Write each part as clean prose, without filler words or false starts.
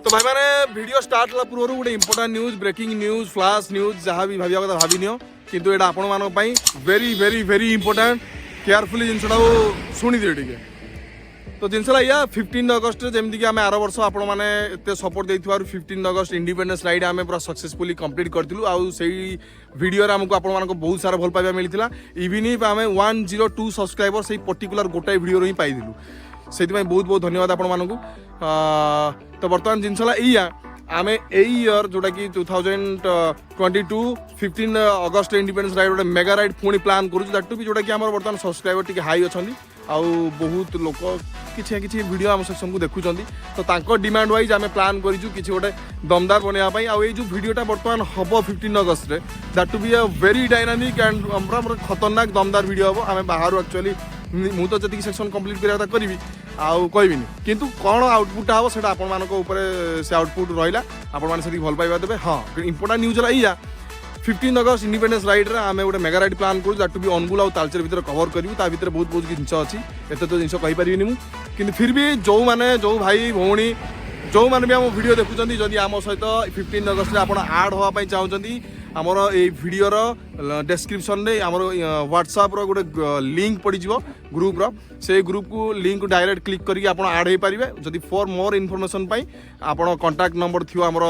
तो भाई मैंने वीडियो स्टार्ट ला पूर्व गोटे important news breaking news flash news जहाँ भी भाविया कथा भावी नियो किंतु एटा आपण मानक पई very very very important carefully जिनसटा शुणी दिए टिके तो जिनसा या 15 अगस्ट जमीक कि आम आर वर्ष आपण मैंने एत सपोर्ट देथिबार 15 अगस्ट इंडिपेंडेंस राइड आम पूरा सक्सेसफुली कंप्लीट करथिलु आउ सेही वीडियो रे हमको आपण मानक बहुत सारा भल पाइबा मिलिथिला इवन इफ आम 102 सब्सक्राइबर से पर्टिकुलर गोटाए वीडियो रे ही पाइथिलु से बहुत बहुत धन्यवाद आपण मानक तो बर्तमान जिनसा या आम इयर जोटा कि 2022 15 अगस्ट इंडिपेंडेंस राइड गोटे मेगा राइड पुणी प्लान करूँ दैट टू भी जोटा कि आम बर्तमान सब्सक्राइबर टी हाई अच्छा आउ बहुत लोक किसी वीडियो आम सेक्शन को देखुं तो तांको डिमांड वाइज आम प्लान करूँ कि गोटे दमदार बनवाई आउ ये जो वीडियोटा बर्तमान हम 15 August that to be a very dynamic and खतरनाक दमदार वीडियो हम आम बाहर एक्चुअली मु तो जी सेक्शन कंप्लीट करा करी आउ कहबिनी किंतु कौन आउटपुट हम से आपरे से आउटपुट रहा आपने भल पाइबा देवे हाँ इंपोर्टेंट न्यूज रहा 15 अगस्ट इंडिपेंडेंस राइड रे आम गोटे मेगा राइड प्लान करूँ दैट टू बी अंगुल और तालचेर भितर कवर करूँ ता भितर बहुत बहुत जिन अच्छी एत तो जिन कहीपरि मुझे फिर भी जो भाई भौणी जो मैंने भी आम वीडियो देखुं जदि आम सहित 15 अगस्ट आप आड हाँपाई चाहते आमर ये वीडियोर डेस्क्रिप्शन में आमर व्हाट्सएप रो गोटे लिंक पड़ो ग्रुप रो से ग्रुप को लिंक को डायरेक्ट क्लिक करके आप आड हो पारे जदि फॉर मोर इनफॉरमेशन पाई आपण कांटेक्ट नंबर थी आमर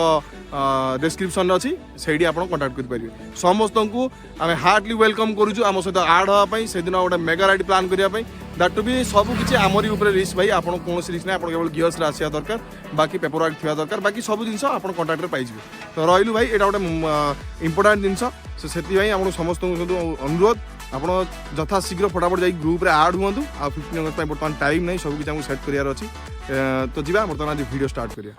डेस्क्रिप्शन अच्छी से आप कांटेक्ट करेंगे समस्त को आम हार्टली वेलकम करूँ आम सहित आड हाँपाई से दिन गोटे मेगा राइड प्लान करने दैट टू भी सब किसी आमरी उपर रिस्क भाई आप कौन रिस्क ना केवल गियर्स आसा दरकार बाकी पेपर वर्क थी दरकार बाकी सब जिन आप कांटेक्ट पाइबे तो रही भाई यहाँ गोटे इंपोर्टेंट जिनस से आप समस्त अनुरोध आप यथाशीघ्र फटाफट जा ग्रुप आड हूँ आ 15 अगस्त बर्तमान टाइम नहीं सब किसी सेट करार अच्छी तो जी बर्तमान आज वीडियो स्टार्ट करिया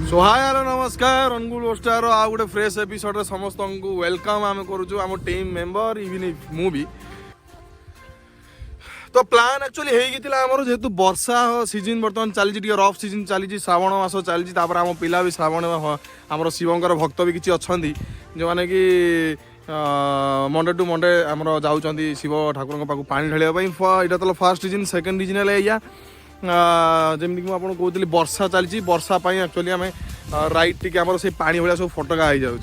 सो हाय हेलो नमस्कार अंगुलरोस्टर आ गोटे फ्रेश एपिसोड समस्त को वेलकम आम करूँ आम टीम मेंबर इवन मूवी तो प्लान एक्चुअली होमर जेहेतु वर्षा सीजन बर्तमान चली रफ सीजन चली श्रावण मास चली आम पिला भी श्रावण आम शिवंकर भक्त भी किसी अच्छा जो मैंने कि मंडे टू मंडे आमर जाऊँच शिव ठाकुर पाक पानी ढाई यहाँ तो फर्स्ट सीजन सेकेंड सीजन है जमीक मुझे कहती वर्षा चली वर्षा एक्चुअली आम राइड टी आम से पानी भाया सब फटका हो जाऊँ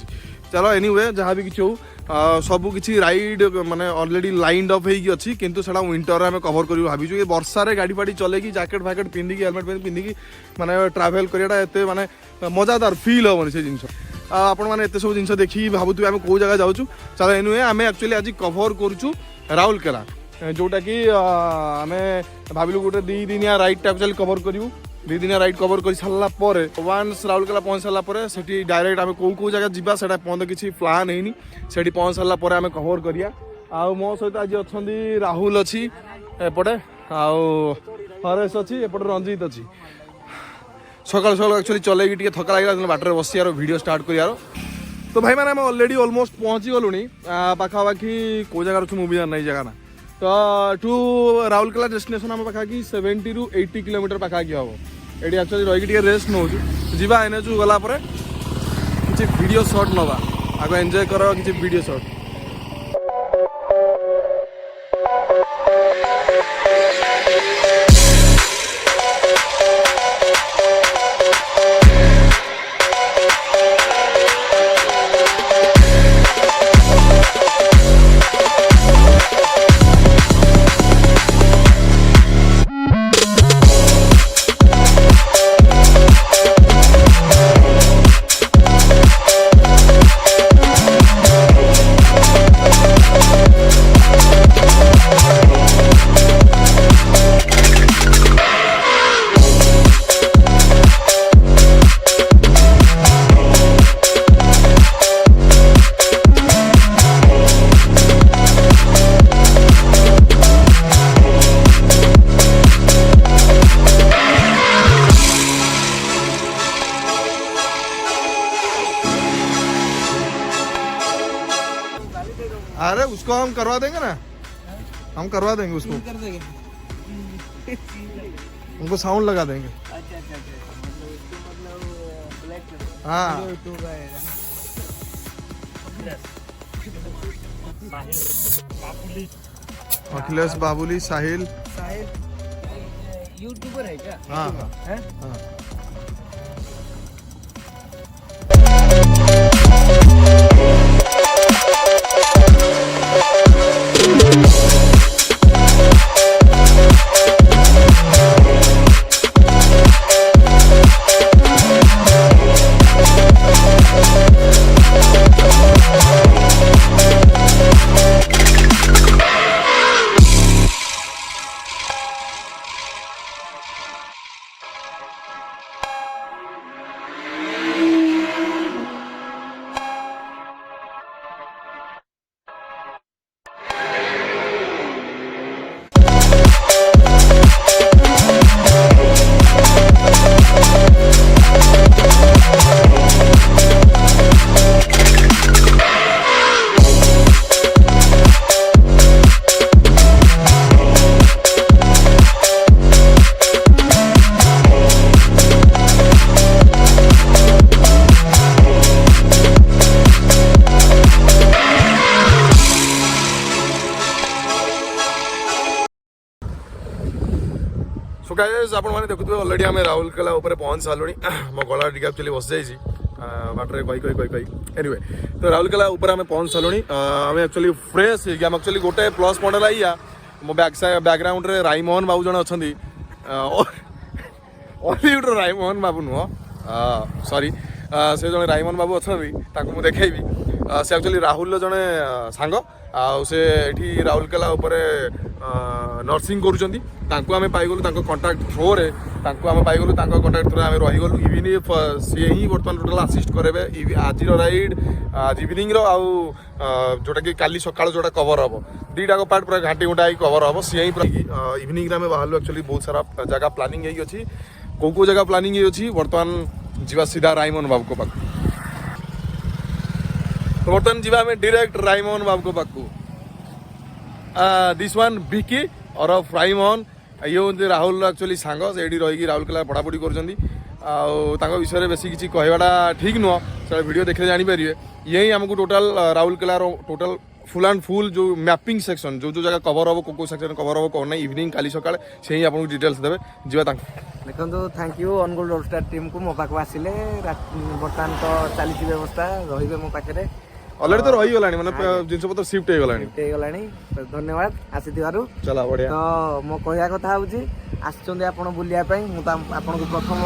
चलो एनीवे जहाँ भी किसी हो सब किसी राइड माने ऑलरेडी लाइंड अप हो अच्छी किंतु सेटा विंटर में कवर कर भाई वर्षा रे गाड़ी फाड़ी चलेगी जैकेट फैकेट पिंधिकी हेलमेट पिंधिकी माने ट्रावेल कराटा एत माने मजादार फील हेनी से जिनस आपण मैंने एत सब जिन देखी भावुवे आम कौ जगह जाऊँ चलो एनीवे आम एक्चुअली आज कवर करूँ राउरकेला जोटा कि आम भाविलु गोटे 2 दिनिया राइड एक्चुअली कवर करूँ 2 दिनिया राइड कवर कर सारा वन्स राउरकेला पहुँच सारापर से डायरेक्ट आम कौ जगह जावा से पर्यटन किसी प्लान है से पहुँच सारापर आम कवर करिया आउ मो सहित आज अच्छा राहुल अच्छी एपटे आउ हरेश अच्छी एपटे रंजित अच्छी सकाल सकाल एक्चुअली चलैकी टे थका लगे बाटर बसियार वीडियो स्टार्ट करार तो भाई मैंने ऑलरेडी ऑलमोस्ट पहुँची गलुनी पाखापाखि कौ जगार अच्छे मुझे नहीं जगह ना तो टू राउरकेला डेस्टिनेशन आम पाखापाखि 70 ରୁ 80 किलोमीटर पाखापाखि हम ये एक्चुअली रही रेस्ट नौ जा एन एच गलापर किसी वीडियो शॉट नवा आगे एंजॉय कर किसी वीडियो शॉट अरे उसको हम करवा देंगे ना, हम करवा देंगे उसको, कर देंगे। उनको साउंड लगा देंगे। अच्छा मतलब इसको मतलब ब्लैक हाँ यूट्यूब अखिलेश बाबुली साहिल यूट्यूबर है क्या? हाँ हाँ है? हाँ। सो गाइस आपण मैंने देखुए ऑलरेडी आम राउरकेला ऊपर पहुंच सारे मो गला टी एक्चुअली बस जाइए बाटर कही एनीवे तो राउरकेला ऊपर आम पहुंच सारे आम एक्चुअली फ्रेश आम एक्चुअली गोटे प्लस पॉइंट है मो बैकग्राउंड रे राईमोहन बाबू जन अच्छा हॉलीवुड राईमोहन बाबू नुह सॉरी से जड़े राईमोहन बाबू अच्छा मुझे देखी से एक्चुअली राहुल जड़े सांग से राउरकेला ऊपर नर्सिंग करुँच आम पाइगलु कंटाक्ट थ्रो रे आम पाइगलु कंटाक्ट थ्रो आम रहीगलु इवन इफ सी ही बर्तमान टोटाल असिस्ट करेंगे आज राइड आज इवनिंग जोटा कि काली सका जोटा कवर हम दीटा पार्ट पूरा घाटी घुटा कवर हम सी ही इवनिंग आम बाहर एक्चुअली बहुत सारा जगह प्लानिंग अच्छी कौ जगह प्लानिंग अच्छी बर्तमान जीवा सीधा राईमोहन बाबू को पाक तो बर्तमान जीवा आम डायरेक्ट राईमोहन बाबू को पाक दिस वन विकी और राईमोहन ये हूँ राहुल एक्चुअली सांग से रही राउरकेला पढ़ापढ़ी कर विषय बेसी किसी कहवाटा ठीक नुह से वीडियो देखते जापर यही आमको total Rourkela total full and full जो मैपिंग सेक्शन जो जगह कवर हम कौ सेक्शन कवर हम कौन ना इवनिंग काली सका से ही आपको डिटेल्स देवे जीवा देखो थैंक यू अनगुल टीम को मो पाक आसिले बर्तमान तो चली व्यवस्था रही मो पाखे ऑलरेडी तो रही गलानी माने जिनस पत्र शिफ्ट हे गलानी धन्यवाद आसीथिबारु चला बढ़िया तो मो कहया कथा होउची आछचंदे आपण बुलिया पई मु आपण को प्रथम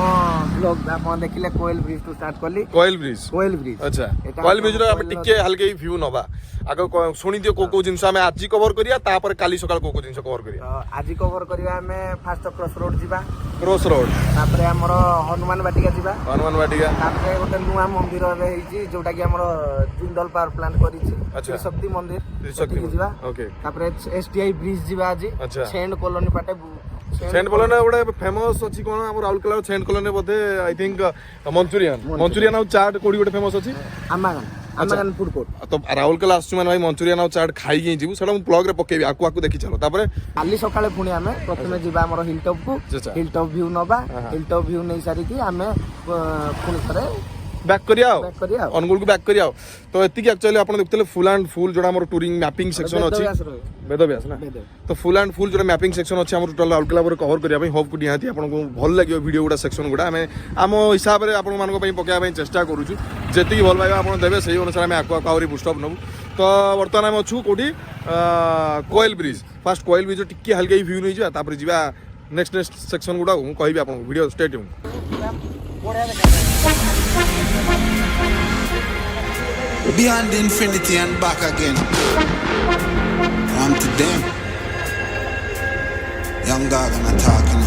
ब्लॉग आपण देखिले कोयल ब्रिज टू स्टार्ट करली कोयल ब्रिज अच्छा कोयल ब्रिज रो हम टिके हल्के व्यू नबा आगो सुनी दियो को जिनस हम आज कवर करिया तापर काली सकाळ को जिनस कवर करिया आज कवर करिया हमें फास्ट क्रॉस रोड जिबा तापर हमर हनुमान वाटिका जिबा तापर गोटे नुआ मंदिर रे हिची जोटा कि हमर जिंदल पावर प्लांट करिछि शक्ति मंदिर शक्ति जिबा ओके तापर एसटीआई ब्रिज जिबा आज सेंड कॉलोनी पाटे सेंट कॉलोनी गोटे फेमस अच्छी कौन आम Rourkela Saint colony Bodhe I think Manchurian और चाट कोड़ी गोटे फेमस अच्छी आमागन फूड कोर्ट तो राउरकेला आसु माने भाई मंचूरियन और चाट खाई जीवु सेटा ब्लॉग रे पकेबी आकु आकु देखि चलो तापर काली सकाळे पुणी आमे प्रथमे जिबा हमर हिल टॉप को हिल टॉप व्यू नबा हिल टॉप व्यू नै सारी कि आमे पुणी करे बैक करिया अनुगुल को बैक करिया तो एतिक एक्चुअली आपण देखतले फुल एंड फुल जोडा हमर टूरिंग मैपिंग सेक्शन अछि वेदव्यास ना तो फुल एंड फुल जोडा मैपिंग सेक्शन अछि हमर टोटल राउरकेला पर कवर करिया भाई होप को निहाती आपण को भल लागियो वीडियो गुडा सेक्शन गुडा हमें आम हिसाब रे आपण मान को पई पकाया पई चेष्टा करूछु जेति भल भाई आपण देबे सही अनुसार हमें आकु आकु बूस्ट अप नबु तो वर्तमान हम अछु कोठी कोयल ब्रिज फर्स्ट कोयल ब्रिज टिके हल्के व्यू नै जा तापर जिबा नेक्स्ट सेक्शन गुडा हम कहबी आपण video stay tune Beyond infinity and back again. On to them. Young dog and I'm talking.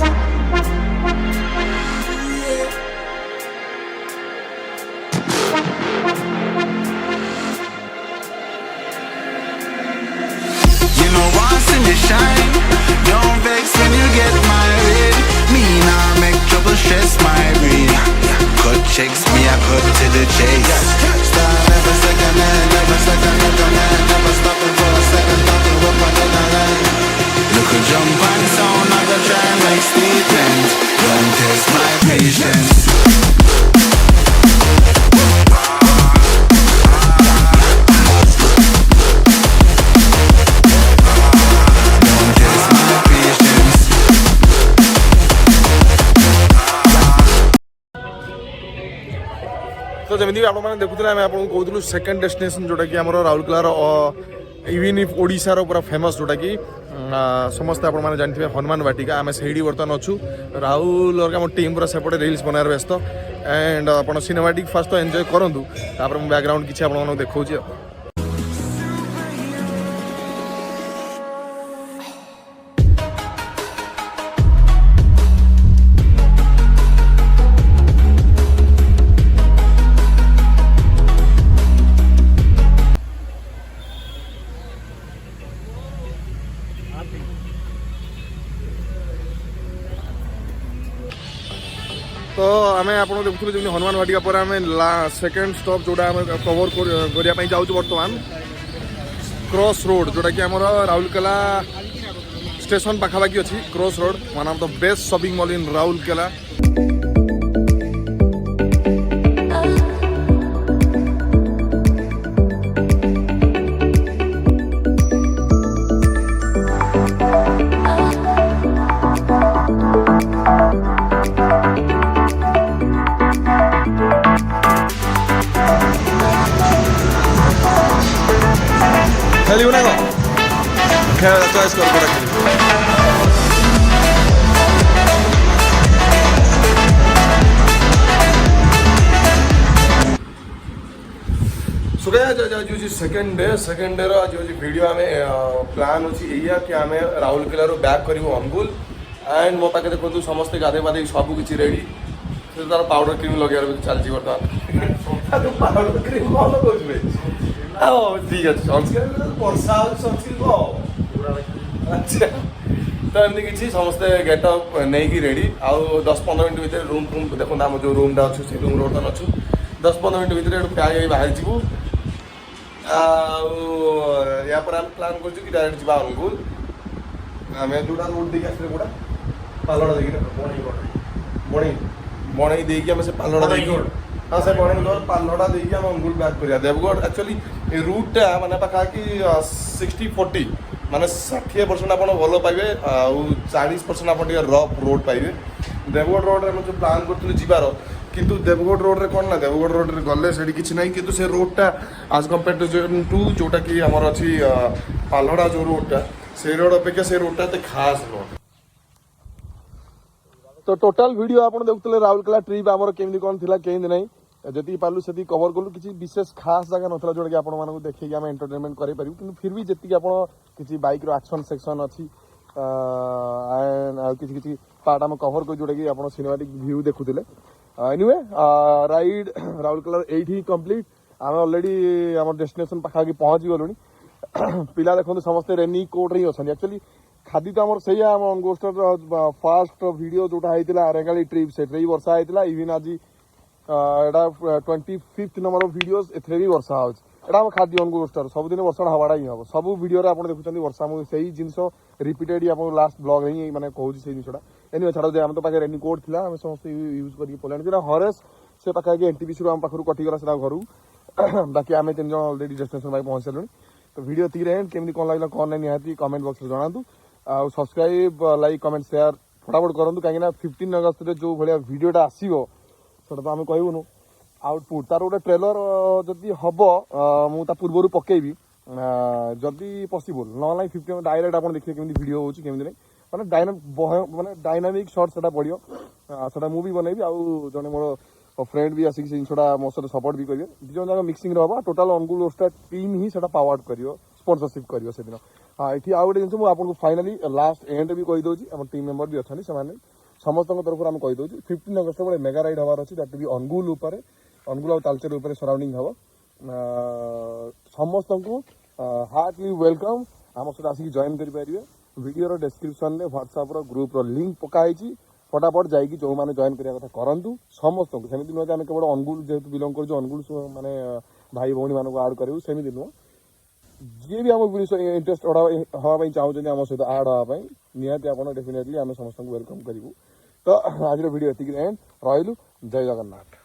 You know once in the shine, don't vex when you get married. Me nah make trouble stress my brain. Cut checks me, I cut to the chase. Never second, never stopping for तो जमी आपने देखुले आम आपको कहूँ second destination जोटा कि आम राउरकेलार even if ओडिशार पूरा फेमस जोटा कि समस्ते आपने जानते हैं हनुमान वाटिका आम से बर्तमान अच्छू राहुल और आम टीम पूरा सेपटे रिल्स बनार व्यस्त एंड आप सिनेमाटिक फास्ट तो एंजॉय करूँ तापर बैकग्राउंड किसी आपको देखा तो आम आप देखुँ जमी हनुमान वाटिका पर आम सेकेंड स्टॉप जोड़ा आम कवर करने जाऊँ बर्तमान क्रॉस रोड जोटा कि आम राउरकेला स्टेशन पाखापाखि अच्छी cross road one of the best shopping mall in Rourkela खेलियो ना चॉइस कर सो जो सेकेंड डे आज वीडियो आम प्लान अच्छी या कि आम राउरकेला बैक करूँ अंगुल एंड मो पाखे देखो समस्ते गाधे पाधे सब किसी रेडी से तार पाउडर क्रीम लगे चलती बर्तमान पाउडर क्रीम कौन लगे ठीक अच्छे वर्षा अच्छा तो एमती किसी समस्ते गेटअप नहीं रेडी आउ 10-15 मिनट भितर रूम रूम देखो आम जो रूमटा अच्छे से रूम बर्तमान अच्छु 10-15 मिनट भितर प्याक बाहर जीवु या पर आम प्लान कर डायरेक्ट जा अंगुल आम जो रोड देखिए आसले गोटा पालड़ा देखिए बणई देखिए आम से पालड़ा देखिए हाँ से बणई पालड़ा देखिए आम अंगुल बैक कर देवगढ़ एक्चुअली रूटा मैंने पाखापाखि 60-40 माने 60% आप भल पाइबे आउ 40% आप रफ रोड पाइबे देवगढ़ रोड में जो प्लान करूँ जीवार किंतु देवगढ़ रोड रे कौन ना देवगढ़ रोड रे गले से किसी ना किंतु से रोडटा आज कंपेयर टू जोटा कि आमर अच्छी पालड़ा जो रोडटा से रोड अपेक्षा से रोडटा तो खास रोड तो टोटाल वीडियो आप देखुले राउरकेला ट्रिप आमर केमती कौन थिला केमती नहीं जी पार्लू से कवर कलु किसी विशेष खास जगह नाला जोटा कि आपको देखिए आम एंटरटेनमेंट करें कि फिर भी जी आप किसी बाइक एक्शन सेक्शन अच्छी किसी पार्ट आम कवर कर जोटा कि आप सिनेमाटिक व्यू देखुले एनीवे राइड राउरकेला यही कंप्लीट आम ऑलरेडी आम डेस्टिनेशन पाखापाखि पहुँची गलुनी पिला देखो समस्ते रेनी कोट रे अच्छा एक्चुअली खादी तो आम से आम अंगुलरोस्टर फास्ट वीडियो जोटा होता रेंगाली ट्रिप से वर्षा होता इवन आज 25th नंबर ऑफ वीडियोस एथरे भी वर्षा होता आम खादी अंगुलरोस्टर सबुदिन वर्षा हवाड़ा ही हम सब वीडियो आप देखुं वर्षा मुझे जिन रिपीटेड आप लास्ट ब्लॉग ही मैंने कहूँ से जिनसा एनी छाड़ आम तो पाखे रेनी कोट थी आम समस्त यूज करके पलानी हरेस से पाखापाखि एनटीपीसी आम पाखु कटिगला से घर बाकी आम 3 जन अलरेडी डेस्टिनेशन भाई पहुँच सारे तो वीडियो तीर एंड केमी कौन लगे कौन नहीं निहाती कमेंट बॉक्स में जनातु आ सब्सक्राइब लाइक कमेंट शेयर फटाफट करूँ कहीं 15 अगस्त जो भाया वीडियोटा आसो सेटा तो आम कहूनु आउटपुट तार गोटे ट्रेलर जदि हम मुझे पूर्व पकेबी जदि पसिबल ना 15 डायरेक्ट आप देखिए केमी वीडियो होमी नहीं माने डायनामिक शॉट से पड़ो से मुझे बनैबी आउ जड़े मोर फ्रेंड भी आसिक जिनसा मो सहित सपोर्ट भी करेंगे दिज जगह मिक्सिंग रहा टोटाल अंगुलरोस्टर टीम ही पावर्ड कर स्पॉन्सरशिप कर से दिन हाँ ये आउ गए जिन मुझे फाइनाली लास्ट एंड भी कहीदे आम टीम मेंबर भी अच्छा से समस्त तरफ आम कहीदे 15 अगस्त गोटे मेगा राइड हबार अच्छी दैट भी अंगुल अंगुल और तालचेर उपर सराउंडिंग हम समस्त को हार्टली वेलकम आम सहित आसिक जॉइन करेंगे वीडियो डिस्क्रिप्शन में व्हाट्सएप ग्रुप लिंक पकाई फटाफट जाइए जो मैंने जॉइन करने कथा करूँ समस्त को सेमती नुह आम केवल अंगुल जेहतु बिलंग कर अंगुल माने भाई भौणी मानक आड करूँ सेमती नुह जी भी आम इंटरेस्ट हाँपाई चाहते आम सहित आड हाँपाई निहाती आप डेफिनेटली आम समस्त को वेलकम करूँ तो आज वीडियो एतिक एंड रही जय जगन्नाथ।